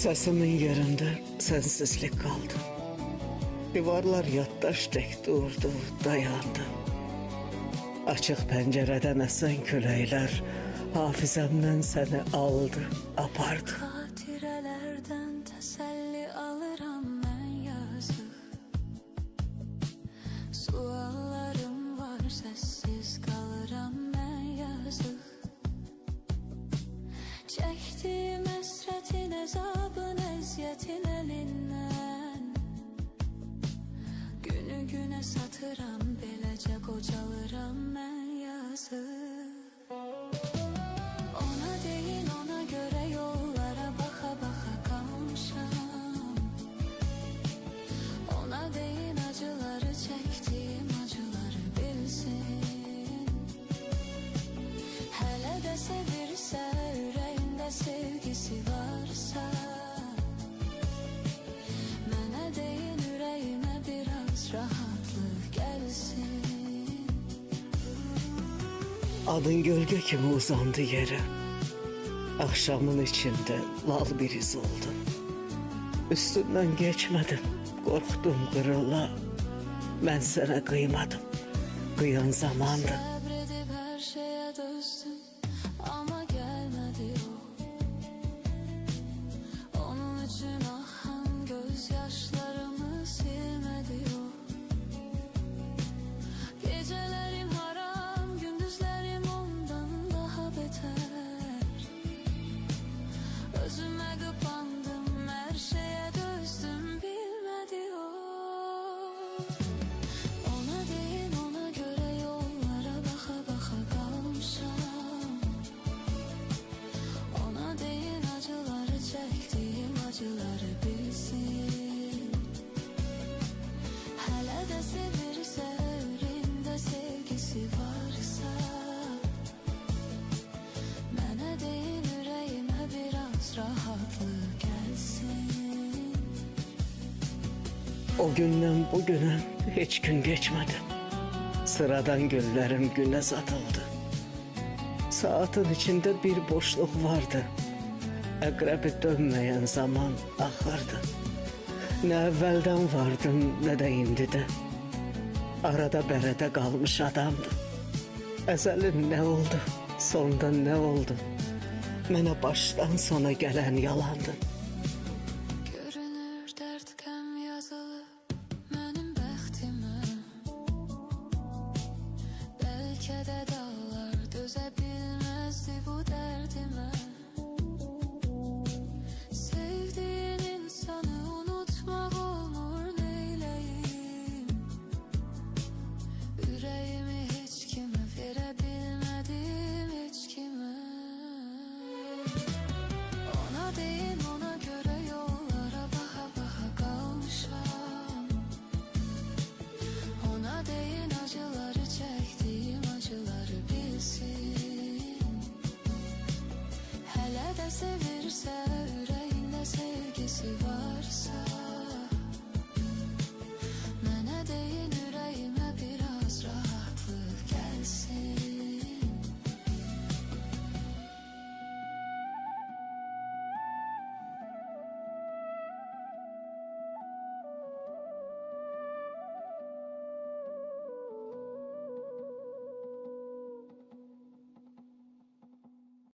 Sesimin yerinde sensizlik kaldı. Divarlar yattaş tek durdu, dayandı. Açık pencereden esen küleyler hafızamdan seni aldı, apardı. Xatirələrdən təsəlli alıram mən yazıq. Suallarım var, səssiz qalıram mən yazıq. Çəkdiyim əsrətin, əzabın, əziyyətin əlindən günü günə satıram, beləcə qocalıram mən yazıq. Ona deyin, ona göre yollara baka baka kalmışam. Ona deyin, acıları çektiğim acıları bilsin. Hele de sevirse, yüreğinde sevgisi varsa, mənə deyin, yüreğime biraz rahatlık gelsin. Adın gölge kimi uzandı yere. Akşamın içinde lal bir iz oldu. Üstünden geçmedim, korktum kırıla. Ben sana kıymadım, kıyan zamandı. Sabredip her şeye dözdüm ama gelmedi o. Onun için akan gözyaşlarımı silmedi o. Gecelerim haram, gündüzlerim ondan daha beter. Özüme kapandım, her şeye dözdüm, bilmedi o. Ona deyin, ona göre yollara baka baka kalmışam. Ona deyin, acıları çektiğim acıları bilsin. Hele de sevirse, yüreğinde sevgisi varsa, mənə deyin, yüreğime biraz rahatlık gelsin. O günden bugüne hiç gün geçmedi. Sıradan günlerim güne satıldı. Saatin içinde bir boşluk vardı. Ekrebi dönmeyen zaman akırdı. Ne evvelden vardım ne de indi de. Arada berede kalmış adamdım. Ezelin ne oldu, sondan ne oldu? Mənə baştan sona gelen yalandı.